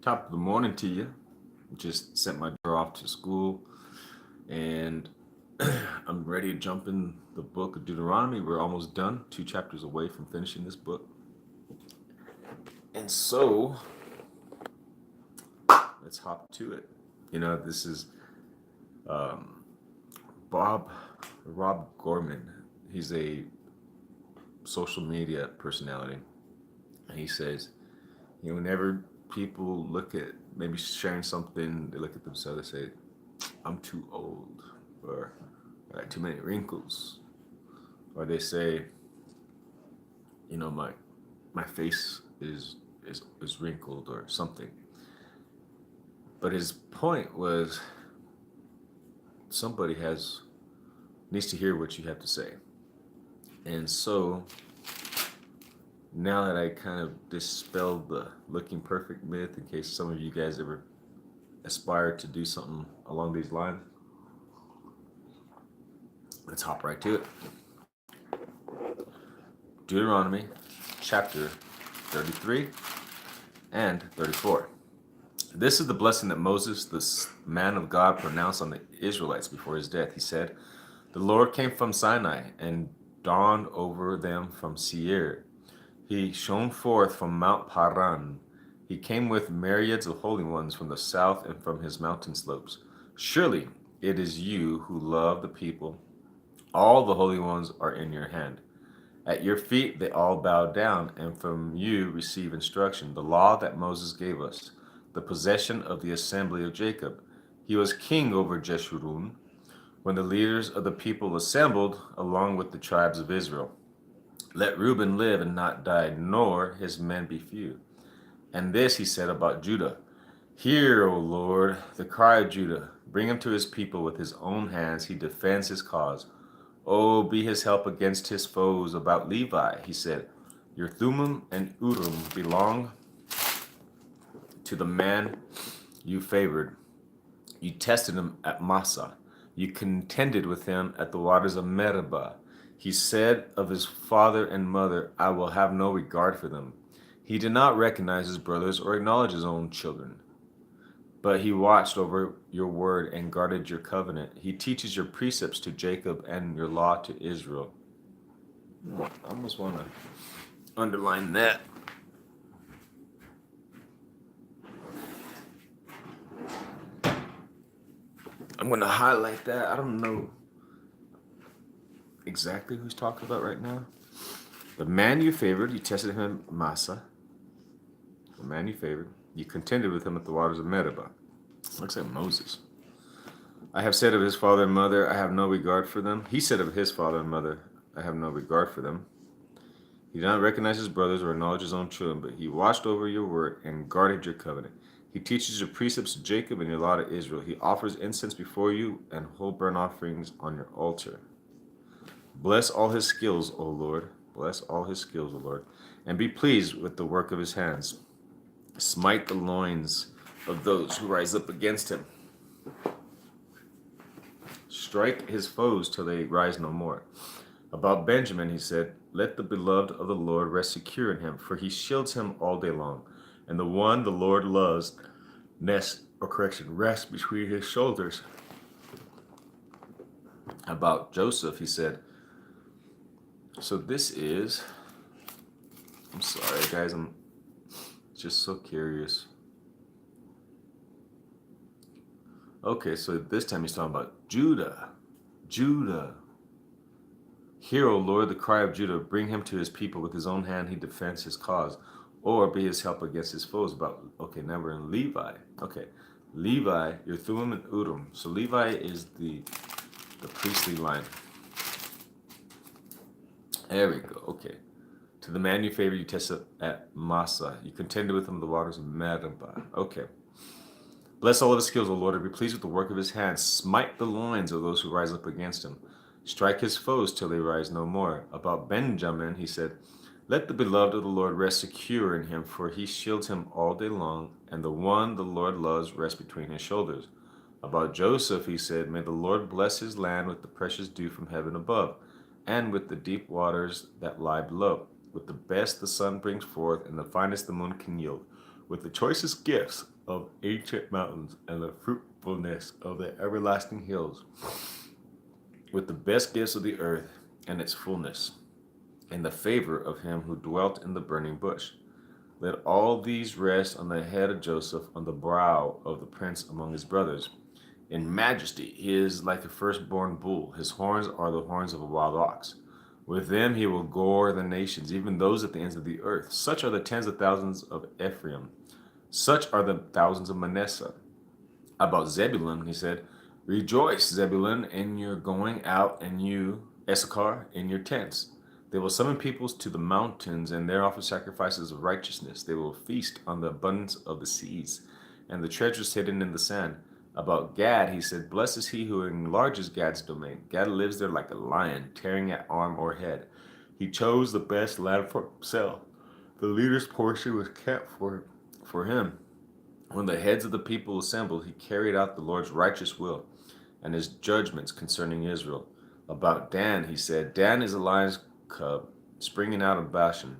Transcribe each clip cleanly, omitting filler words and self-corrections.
Top of the morning to you. Just sent my daughter off to school, and I'm ready to jump in the book of Deuteronomy. We're almost done, two chapters away from finishing this book. And so, let's hop to it. This is um, Bob Rob Gorman. He's a social media personality, and he says, whenever people look at maybe sharing something, they look at themselves, they say, I'm too old, or I got too many wrinkles, or they say, my face is wrinkled or something. But his point was somebody has needs to hear what you have to say. And so now that I kind of dispelled the looking perfect myth, in case some of you guys ever aspire to do something along these lines, let's hop right to it. Deuteronomy chapter 33 and 34. This is the blessing that Moses, the man of God, pronounced on the Israelites before his death. He said, The Lord came from Sinai and dawned over them from Seir. He shone forth from Mount Paran. He came with myriads of holy ones from the south and from his mountain slopes. Surely it is you who love the people. All the holy ones are in your hand. At your feet they all bow down, and from you receive instruction, the law that Moses gave us, the possession of the assembly of Jacob. He was king over Jeshurun when the leaders of the people assembled along with the tribes of Israel. Let Reuben live and not die, nor his men be few. And this he said about Judah. Hear, O Lord, the cry of Judah. Bring him to his people with his own hands. He defends his cause. Oh, be his help against his foes. About Levi, he said, Your Thummim and Urim belong to the man you favored. You tested him at Massa. You contended with him at the waters of Meribah. He said of his father and mother, I will have no regard for them. He did not recognize his brothers or acknowledge his own children. But he watched over your word and guarded your covenant. He teaches your precepts to Jacob and your law to Israel. I almost want to underline that. I'm going to highlight that. I don't know exactly who's talking about right now. The man you favored, you tested him, Massa. The man you favored, you contended with him at the waters of Meribah. Looks like Moses. I have said of his father and mother, I have no regard for them. He said of his father and mother, I have no regard for them. He did not recognize his brothers or acknowledge his own children, but he watched over your word and guarded your covenant. He teaches your precepts to Jacob and your law to Israel. He offers incense before you and whole burnt offerings on your altar. Bless all his skills, O Lord. Bless all his skills, O Lord. And be pleased with the work of his hands. Smite the loins of those who rise up against him. Strike his foes till they rise no more. About Benjamin, he said, Let the beloved of the Lord rest secure in him, for he shields him all day long. And the one the Lord loves rests between his shoulders. About Joseph, he said, so this is, I'm sorry guys, I'm just so curious. Okay, so this time he's talking about Judah. Judah. Hear, O Lord, the cry of Judah. Bring him to his people. With his own hand he defends his cause. Or be his help against his foes. Okay, now we're in Levi. Okay, Levi, your Thummim and Urim. So Levi is the priestly line. There we go. Okay. To the man you favor, you tested at Massa. You contended with him in the waters of Meribah. Okay. Bless all of his skills, O Lord, and be pleased with the work of his hands. Smite the loins of those who rise up against him. Strike his foes till they rise no more. About Benjamin, he said, Let the beloved of the Lord rest secure in him, for he shields him all day long, and the one the Lord loves rests between his shoulders. About Joseph, he said, May the Lord bless his land with the precious dew from heaven above, and with the deep waters that lie below. With the best the sun brings forth, and the finest the moon can yield. with the choicest gifts of ancient mountains and the fruitfulness of the everlasting hills, with the best gifts of the earth and its fullness, and the favor of him who dwelt in the burning bush. Let all these rest on the head of Joseph, on the brow of the prince among his brothers. In majesty he is like a firstborn bull. His horns are the horns of a wild ox. With them he will gore the nations, even those at the ends of the earth. Such are the tens of thousands of Ephraim. Such are the thousands of Manasseh. About Zebulun, he said, rejoice, Zebulun, in your going out, and you, Issachar, in your tents. They will summon peoples to the mountains, and there offer sacrifices of righteousness. They will feast on the abundance of the seas, and the treasures hidden in the sand. About Gad, he said, blessed is he who enlarges Gad's domain. Gad lives there like a lion, tearing at arm or head. He chose the best land for himself. The leader's portion was kept for him. When the heads of the people assembled, he carried out the Lord's righteous will and his judgments concerning Israel. About Dan, he said, Dan is a lion's cub springing out of Bashan.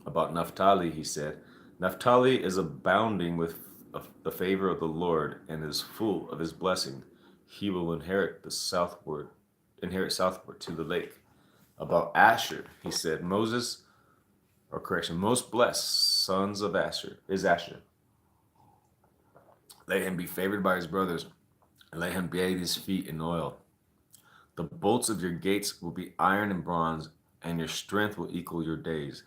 About Naphtali, he said, Naphtali is abounding with the favor of the Lord and is full of his blessing. He will inherit southward to the lake. About Asher, he said, most blessed sons of Asher is Asher. Let him be favored by his brothers, and let him bathe his feet in oil. The bolts of your gates will be iron and bronze, and your strength will equal your days.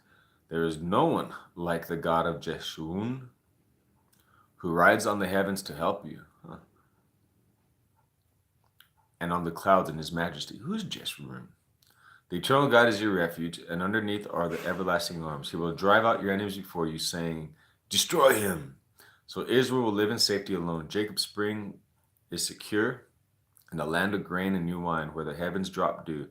There is no one like the God of Jeshurun, who rides on the heavens to help you, and on the clouds in his majesty. Who is Jeshurun? The eternal God is your refuge, and underneath are the everlasting arms. He will drive out your enemies before you, saying, destroy him. So Israel will live in safety alone. Jacob's spring is secure, in the land of grain and new wine, where the heavens drop dew.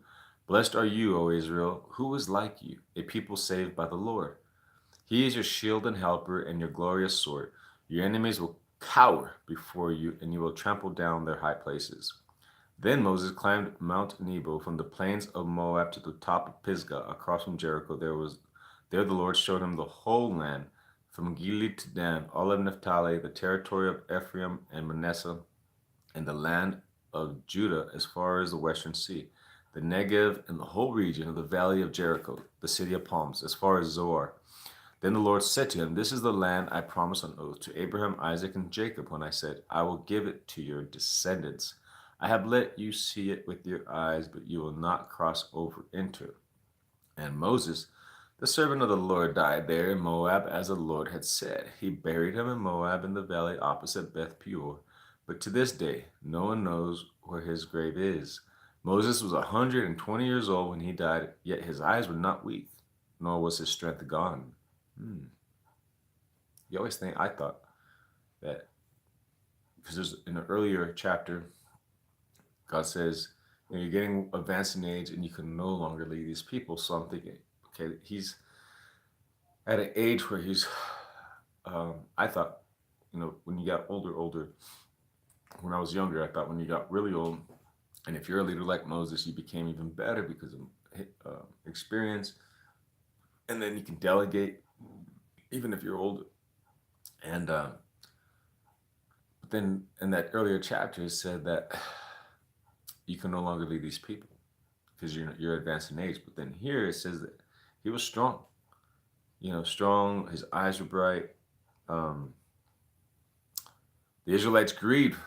Blessed are you, O Israel, who is like you, a people saved by the Lord. He is your shield and helper and your glorious sword. Your enemies will cower before you, and you will trample down their high places. Then Moses climbed Mount Nebo from the plains of Moab to the top of Pisgah, across from Jericho. There the Lord showed him the whole land, from Gilead to Dan, all of Naphtali, the territory of Ephraim and Manasseh, and the land of Judah as far as the western sea, the Negev and the whole region of the valley of Jericho, the city of palms, as far as Zoar. Then the Lord said to him, this is the land I promised on oath to Abraham, Isaac, and Jacob, when I said, I will give it to your descendants. I have let you see it with your eyes, but you will not cross over into it. And Moses, the servant of the Lord, died there in Moab, as the Lord had said. He buried him in Moab in the valley opposite Beth Peor. But to this day, no one knows where his grave is. Moses was 120 years old when he died, yet his eyes were not weak, nor was his strength gone. I thought that, because there's in an earlier chapter, God says, you're getting advanced in age and you can no longer lead these people. So I'm thinking, okay, he's at an age where he's, I thought, when you got older, when I was younger, I thought when you got really old, and if you're a leader like Moses, you became even better because of experience, and then you can delegate, even if you're older. And but then in that earlier chapter, it said that you can no longer lead these people because you're advanced in age. But then here it says that he was strong, strong. His eyes were bright. The Israelites grieved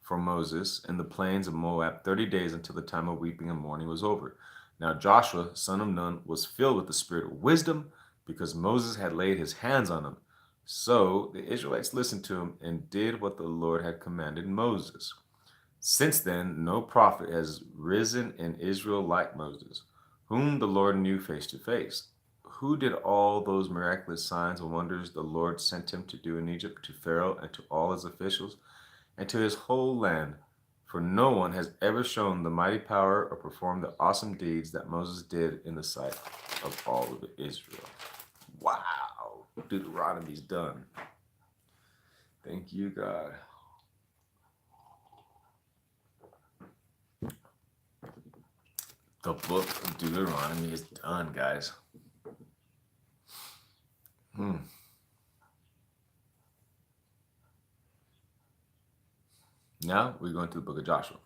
for Moses in the plains of Moab 30 days until the time of weeping and mourning was over. Now Joshua, son of Nun, was filled with the spirit of wisdom because Moses had laid his hands on him. So the Israelites listened to him and did what the Lord had commanded Moses. Since then, no prophet has risen in Israel like Moses, whom the Lord knew face to face, who did all those miraculous signs and wonders the Lord sent him to do in Egypt, to Pharaoh and to all his officials, and to his whole land. For no one has ever shown the mighty power or performed the awesome deeds that Moses did in the sight of all of Israel. Wow, Deuteronomy's done. Thank you, God. The book of Deuteronomy is done, guys. Now we're going to the book of Joshua.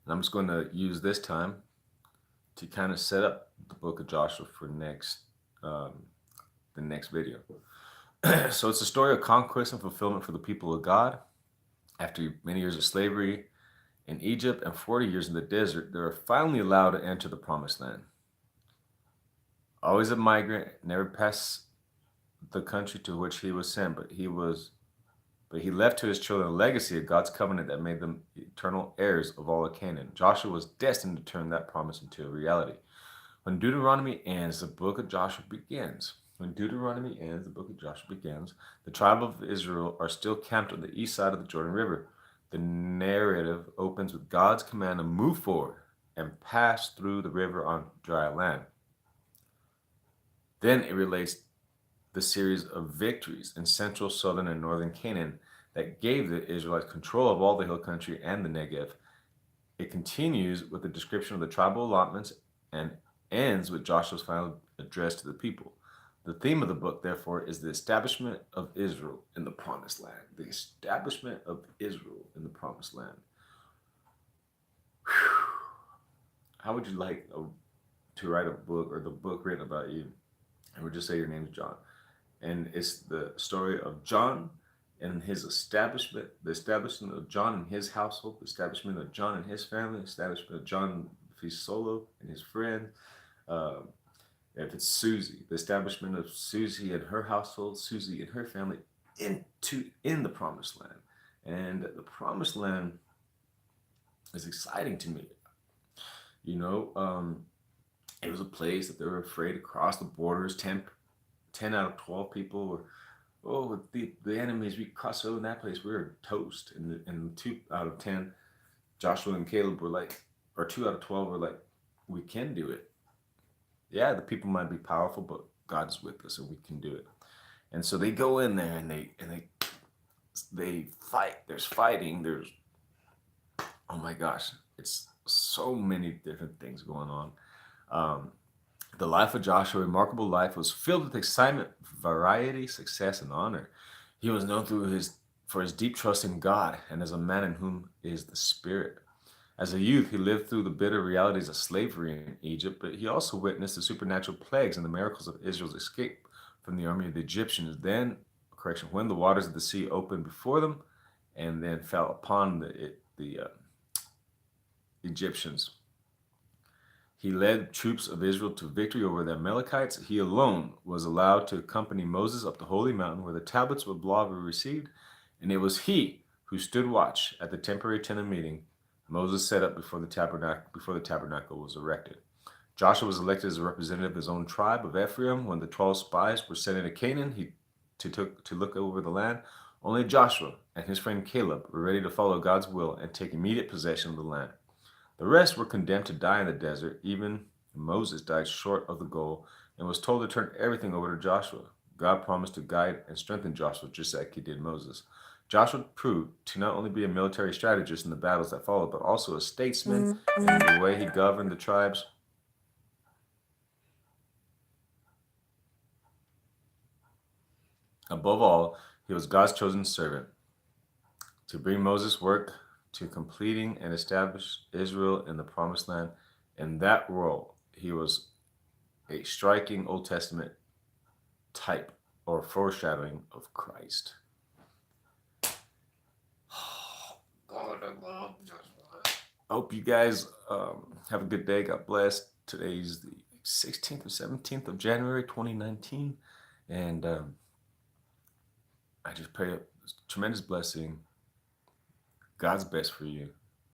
And I'm just going to use this time to kind of set up the book of Joshua for the next video. So it's a story of conquest and fulfillment for the people of God. After many years of slavery in Egypt and 40 years in the desert, they were finally allowed to enter the promised land. Always a migrant, never passed the country to which he was sent, but he left to his children a legacy of God's covenant that made them eternal heirs of all of Canaan. Joshua was destined to turn that promise into a reality. When Deuteronomy ends, the book of Joshua begins. When Deuteronomy ends, the book of Joshua begins. The tribe of Israel are still camped on the east side of the Jordan River. The narrative opens with God's command to move forward and pass through the river on dry land. Then it relates the series of victories in central, southern, and northern Canaan that gave the Israelites control of all the hill country and the Negev. It continues with a description of the tribal allotments and ends with Joshua's final address to the people. The theme of the book, therefore, is the establishment of Israel in the promised land. The establishment of Israel in the promised land. Whew. How would you like to write a book, or the book written about you? And we'll just say your name is John. And it's the story of John and his establishment, the establishment of John and his household, the establishment of John and his family, the establishment of John if he's solo and his friend. If it's Susie, the establishment of Susie and her household, Susie and her family in the promised land. And the promised land is exciting to me. You know, it was a place that they were afraid to cross the borders. 10 out of 12 people were, oh, the enemies, we crossed over in that place, we were toast. And 2 out of 10, Joshua and Caleb were like, or 2 out of 12 were like, we can do it. Yeah, the people might be powerful, but God's with us and we can do it. And so they go in there and they fight. There's fighting. There's, oh my gosh, it's so many different things going on. The life of Joshua, a remarkable life, was filled with excitement, variety, success, and honor. He was known for his deep trust in God and as a man in whom is the Spirit. As a youth, he lived through the bitter realities of slavery in Egypt, but he also witnessed the supernatural plagues and the miracles of Israel's escape from the army of the Egyptians. When the waters of the sea opened before them and then fell upon the Egyptians. He led troops of Israel to victory over the Amalekites. He alone was allowed to accompany Moses up the holy mountain where the tablets of law were received, and it was he who stood watch at the temporary tent of meeting Moses set up before the tabernacle was erected. Joshua was elected as a representative of his own tribe of Ephraim. When the 12 spies were sent into Canaan to look over the land, only Joshua and his friend Caleb were ready to follow God's will and take immediate possession of the land. The rest were condemned to die in the desert. Even Moses died short of the goal and was told to turn everything over to Joshua. God promised to guide and strengthen Joshua just like he did Moses. Joshua proved to not only be a military strategist in the battles that followed, but also a statesman in the way he governed the tribes. Above all, he was God's chosen servant to bring Moses' work to completing and establish Israel in the promised land. In that role, he was a striking Old Testament type or foreshadowing of Christ. I hope you guys have a good day. God bless. Today's the 16th or 17th of January, 2019. And I just pray a tremendous blessing. God's best for you.